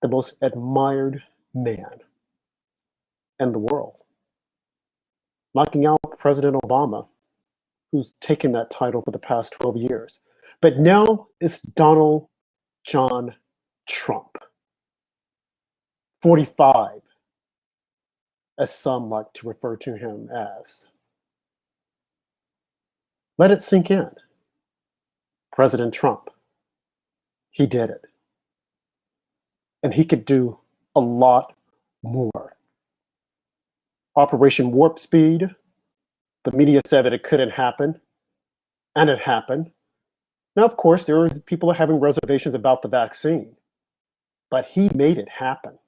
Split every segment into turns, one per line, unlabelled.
the most admired man in the world, knocking out President Obama, who's taken that title for the past 12 years. But now it's Donald John Trump, 45, as some like to refer to him as. Let it sink in. President Trump, he did it. And he could do a lot more. Operation Warp Speed, the media said that it couldn't happen, and it happened. Now, of course, there are people having reservations about the vaccine, but he made it happen.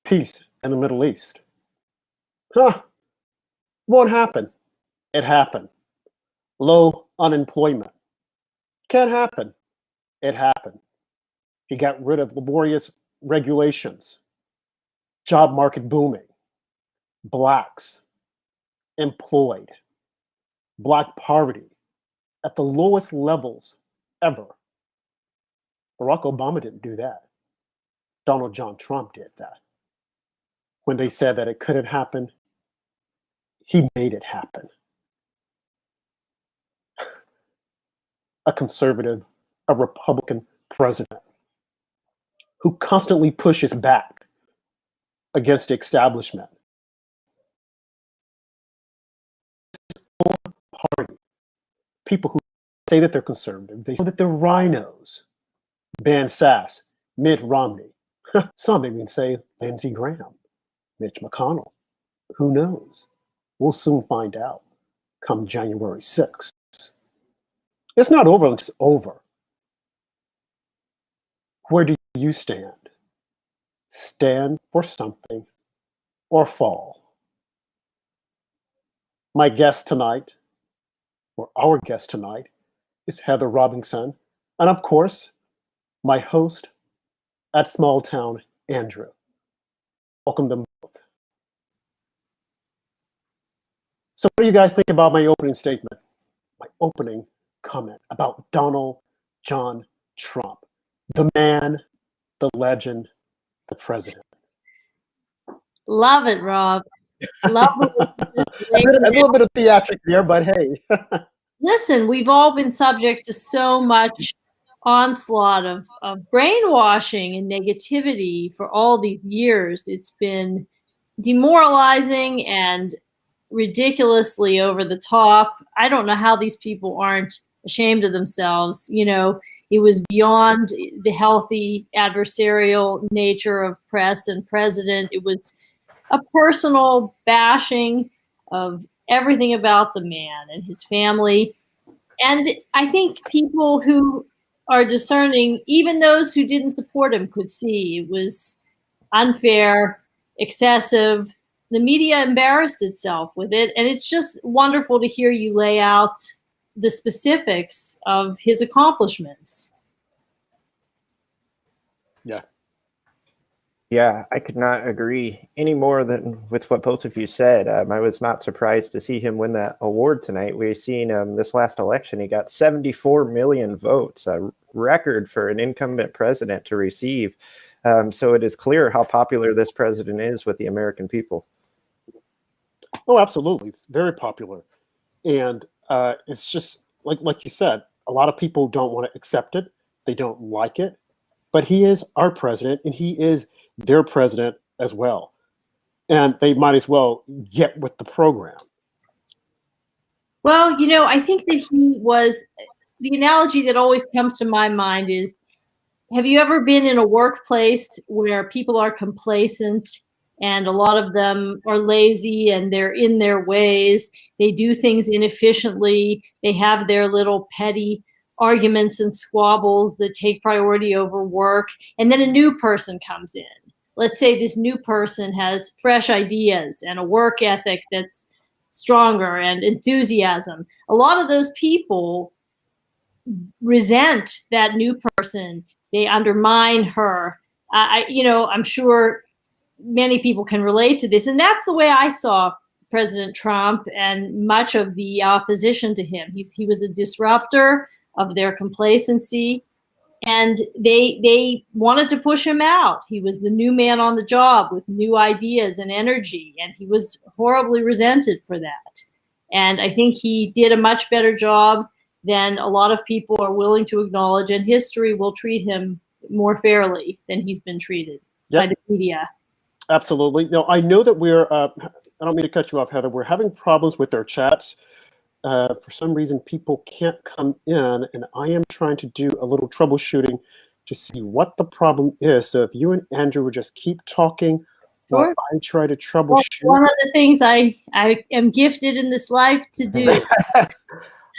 Peace in the Middle East. Won't happen. It happened. Low unemployment. Can't happen. It happened. He got rid of laborious regulations. Job market booming. Blacks employed. Black poverty at the lowest levels ever. Barack Obama didn't do that. Donald John Trump did that. When they said that it couldn't happen, he made it happen. A conservative, a Republican president who constantly pushes back against the establishment. Party, people who say that they're conservative, they say that they're rhinos. Ben Sass, Mitt Romney, some even say Lindsey Graham, Mitch McConnell. Who knows? We'll soon find out come January 6th. It's not over until it's over. Where do you stand? Stand for something or fall. My guest tonight, or our guest tonight, is Heather Robinson, and of course, my host at Small Town, Andrew. Welcome them both. So what do you guys think about my opening statement? My opening comment about Donald John Trump, the man, the legend, the president.
Love it, Rob. Love it.
A little bit of theatrics there, but hey.
Listen, we've all been subject to so much onslaught of brainwashing and negativity for all these years. It's been demoralizing and ridiculously over the top. I don't know how these people aren't ashamed of themselves. You know, it was beyond the healthy adversarial nature of press and president. It was a personal bashing of everything about the man and his family. And I think people who are discerning, even those who didn't support him, could see it was unfair, excessive. The media embarrassed itself with it. And it's just wonderful to hear you lay out the specifics of his accomplishments.
Yeah.
Yeah, I could not agree any more than with what both of you said. I was not surprised to see him win that award tonight. We've seen this last election, he got 74 million votes, a record for an incumbent president to receive. So it is clear how popular this president is with the American people.
Oh, absolutely. It's very popular. And it's just, like you said, a lot of people don't want to accept it. They don't like it. But he is our president, and he is their president as well. And they might as well get with the program.
Well, you know, I think that he was, the analogy that always comes to my mind is, have you ever been in a workplace where people are complacent and a lot of them are lazy and they're in their ways, they do things inefficiently, they have their little petty arguments and squabbles that take priority over work, and then a new person comes in. Let's say this new person has fresh ideas and a work ethic that's stronger and enthusiasm. A lot of those people resent that new person. They undermine her. I'm sure many people can relate to this. And that's the way I saw President Trump and much of the opposition to him. He was a disruptor of their complacency. and they wanted to push him out. He was the new man on the job with new ideas and energy, and he was horribly resented for that. And I think he did a much better job than a lot of people are willing to acknowledge, and history will treat him more fairly than he's been treated by the media.
Absolutely. No, I know that we're, I don't mean to cut you off, Heather, we're having problems with our chats. For some reason, people can't come in, and I am trying to do a little troubleshooting to see what the problem is. So if you and Andrew would just keep talking while I try to troubleshoot.
Well, one of the things I am gifted in this life to do.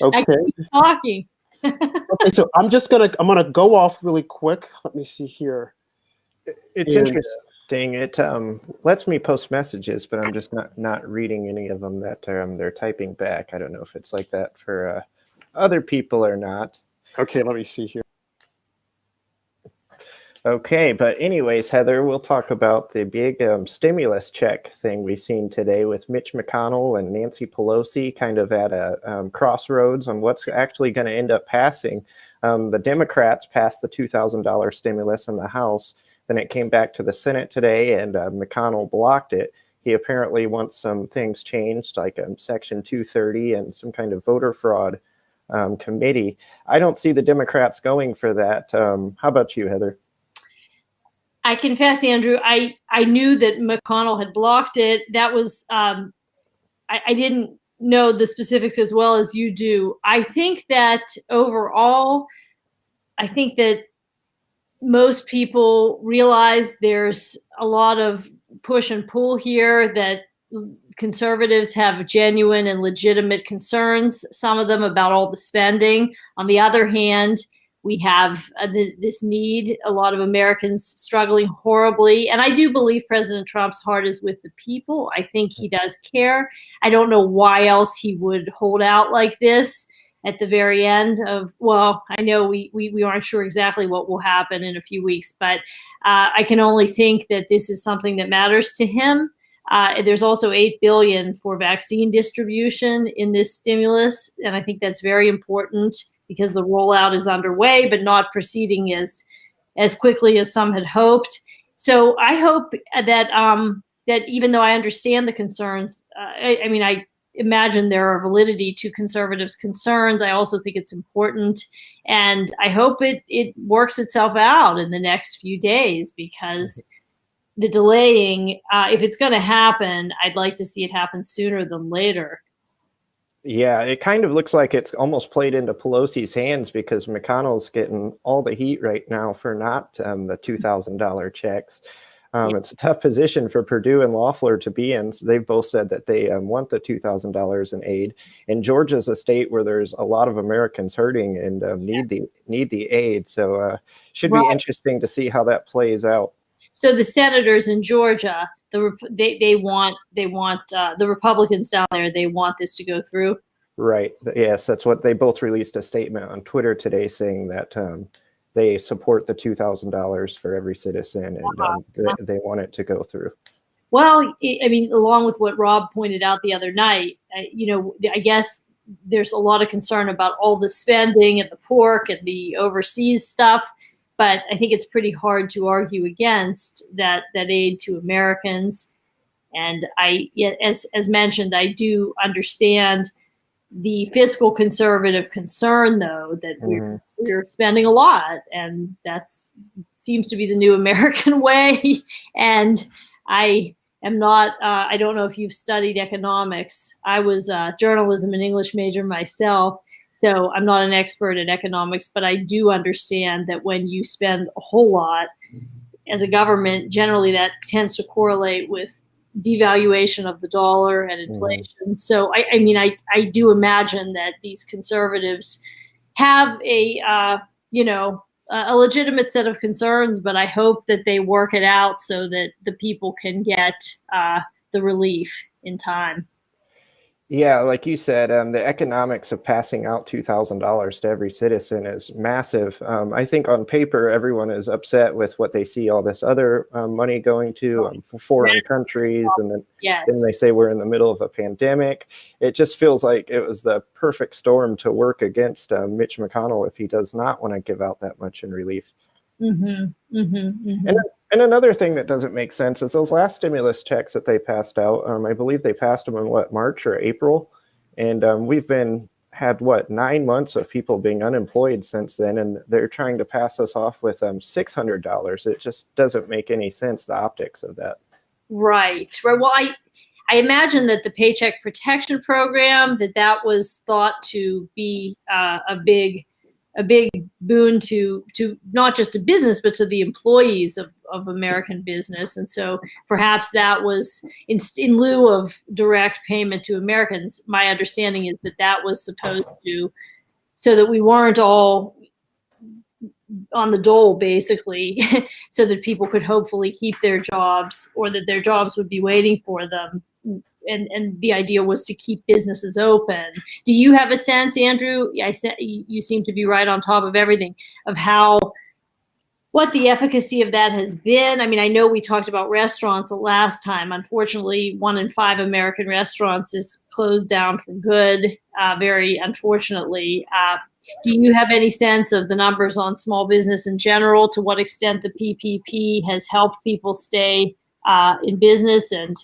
Okay.
I keep talking.
Okay, so I'm gonna go off really quick. Let me see here.
It's interesting. It lets me post messages, but I'm just not reading any of them that they're typing back. I don't know if it's like that for other people or not.
Okay, let me see here.
Okay, but anyways, Heather, we'll talk about the big stimulus check thing we've seen today with Mitch McConnell and Nancy Pelosi kind of at a crossroads on what's actually going to end up passing. The Democrats passed the $2,000 stimulus in the House. Then it came back to the Senate today, and McConnell blocked it. He apparently wants some things changed, like Section 230 and some kind of voter fraud committee. I don't see the Democrats going for that. How about you, Heather?
I confess, Andrew, I knew that McConnell had blocked it. That was, I didn't know the specifics as well as you do. I think that overall, I think that most people realize there's a lot of push and pull here, that conservatives have genuine and legitimate concerns, some of them about all the spending. On the other hand, we have this need, a lot of Americans struggling horribly. And I do believe President Trump's heart is with the people. I think he does care. I don't know why else he would hold out like this at the very end of, well, I know we aren't sure exactly what will happen in a few weeks, but I can only think that this is something that matters to him. There's also $8 billion for vaccine distribution in this stimulus, and I think that's very important because the rollout is underway, but not proceeding as quickly as some had hoped. So I hope that that even though I understand the concerns, I mean, I imagine there are validity to conservatives' concerns. I also think it's important, and I hope it works itself out in the next few days, because the delaying, if it's going to happen, I'd like to see it happen sooner than later.
Yeah, it kind of looks like it's almost played into Pelosi's hands, because McConnell's getting all the heat right now for not the $2,000 checks. It's a tough position for Perdue and Loeffler to be in. So they've both said that they want the $2,000 in aid. And Georgia's a state where there's a lot of Americans hurting and need the aid. So should be interesting to see how that plays out.
So the senators in Georgia, they want the Republicans down there, they want this to go through.
Right. Yes, that's what they both released a statement on Twitter today saying that they support the $2,000 for every citizen, and they want it to go through.
Well, I mean, along with what Rob pointed out the other night, I guess there's a lot of concern about all the spending and the pork and the overseas stuff. But I think it's pretty hard to argue against that aid to Americans. And as mentioned, I do understand the fiscal conservative concern, though, that we're spending a lot, and that's seems to be the new American way. And I am not, I don't know if you've studied economics. I was a journalism and English major myself. So I'm not an expert in economics, but I do understand that when you spend a whole lot as a government, generally that tends to correlate with devaluation of the dollar and inflation. So I mean, I do imagine that these conservatives have a legitimate set of concerns, but I hope that they work it out so that the people can get the relief in time.
Yeah, like you said, the economics of passing out $2,000 to every citizen is massive. I think on paper, everyone is upset with what they see all this other money going to for foreign countries, and then
Yes.
they say we're in the middle of a pandemic. It just feels like it was the perfect storm to work against Mitch McConnell if he does not want to give out that much in relief.
Mm-hmm, mm-hmm, mm-hmm.
And another thing that doesn't make sense is those last stimulus checks that they passed out. I believe they passed them in March or April, and we've had 9 months of people being unemployed since then, and they're trying to pass us off with $600. It just doesn't make any sense, the optics of that.
Right. Well, I imagine that the Paycheck Protection Program, that was thought to be a big boon to not just a business, but to the employees of American business. And so perhaps that was in lieu of direct payment to Americans. My understanding is that was supposed to, so that we weren't all on the dole, basically, so that people could hopefully keep their jobs, or that their jobs would be waiting for them. And the idea was to keep businesses open. Do you have a sense, Andrew? I said you seem to be right on top of everything, of what the efficacy of that has been. I mean, I know we talked about restaurants the last time. Unfortunately, 1 in 5 American restaurants is closed down for good, very unfortunately. Do you have any sense of the numbers on small business in general, to what extent the PPP has helped people stay in business and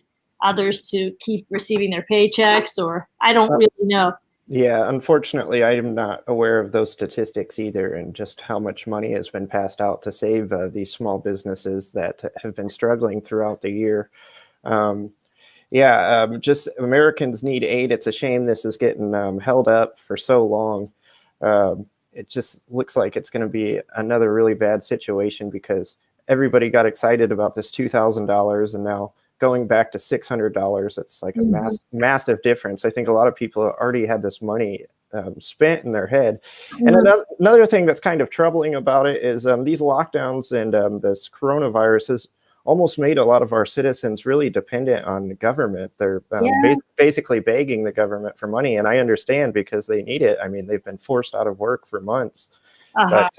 others to keep receiving their paychecks? Or I don't really know.
Yeah, unfortunately, I am not aware of those statistics either, and just how much money has been passed out to save these small businesses that have been struggling throughout the year. Just Americans need aid. It's a shame this is getting held up for so long. It just looks like it's going to be another really bad situation, because everybody got excited about this $2,000, and now going back to $600, it's like a massive difference. I think a lot of people already had this money spent in their head. And another thing that's kind of troubling about it is these lockdowns and this coronavirus has almost made a lot of our citizens really dependent on the government. They're basically begging the government for money, and I understand, because they need it. I mean, they've been forced out of work for months. But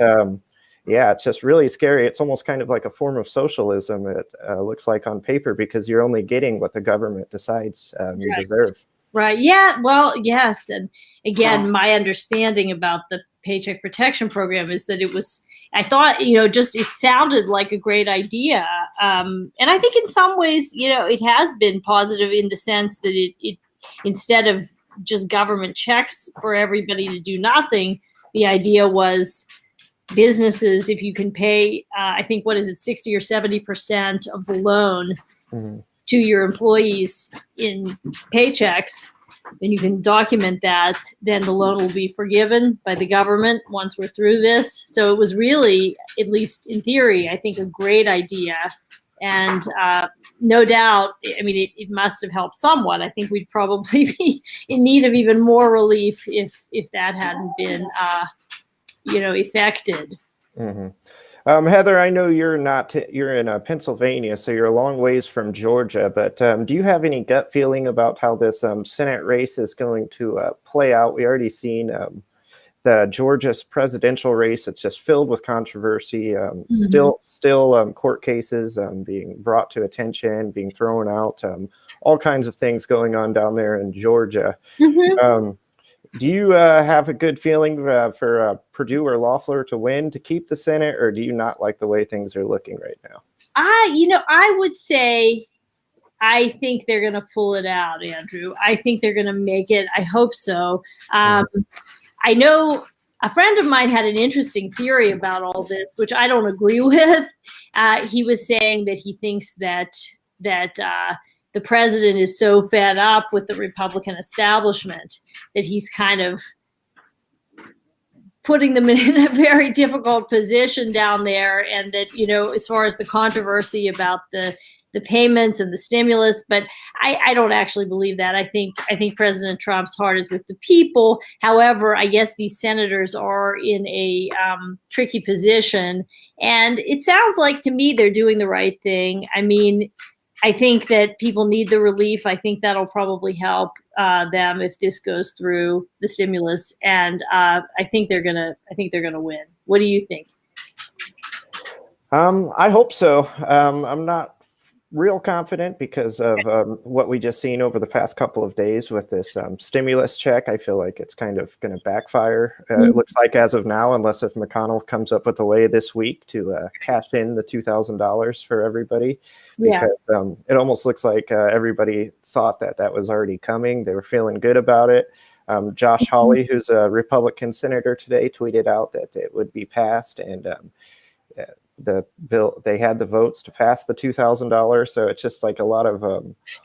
yeah, it's just really scary. It's almost kind of like a form of socialism, it looks like on paper, because you're only getting what the government decides you deserve.
Right. Yeah. Well, yes. And again, my understanding about the Paycheck Protection Program is that I thought, it sounded like a great idea. And I think in some ways, it has been positive, in the sense that it instead of just government checks for everybody to do nothing, the idea was businesses, if you can pay, I think, 60 or 70% of the loan to your employees in paychecks, then you can document that, then the loan will be forgiven by the government once we're through this. So it was really, at least in theory, I think a great idea. And no doubt, I mean, it must have helped somewhat. I think we'd probably be in need of even more relief if that hadn't been affected.
Heather, I know you're in Pennsylvania, so you're a long ways from Georgia, but do you have any gut feeling about how this Senate race is going to play out? We already seen the Georgia's presidential race. It's just filled with controversy, still court cases being brought to attention, being thrown out, all kinds of things going on down there in Georgia. Do you have a good feeling for Perdue or Loeffler to win, to keep the Senate, or do you not like the way things are looking right now?
I would say I think they're going to pull it out, Andrew. I think they're going to make it. I hope so. I know a friend of mine had an interesting theory about all this, which I don't agree with. He was saying that he thinks that the president is so fed up with the Republican establishment that he's kind of putting them in a very difficult position down there. And that, as far as the controversy about the payments and the stimulus, but I don't actually believe that. I think President Trump's heart is with the people. However, I guess these senators are in a tricky position, and it sounds like to me they're doing the right thing. I mean, I think that people need the relief. I think that'll probably help them if this goes through the stimulus, and I think they're gonna win. What do you think?
I hope so. I'm not real confident because of what we just seen over the past couple of days with this stimulus check. I feel like it's kind of going to backfire. It looks like as of now, unless if McConnell comes up with a way this week to cash in the $2,000 for everybody, because it almost looks like everybody thought that that was already coming. They were feeling good about it. Josh Hawley, who's a Republican senator today, tweeted out that it would be passed, and the bill, they had the votes to pass the $2,000. So it's just like a lot of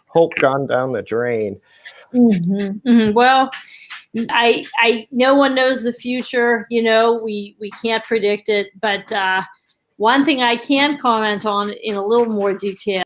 hope gone down the drain.
Well, no one knows the future. You know, we can't predict it. But one thing I can comment on in a little more detail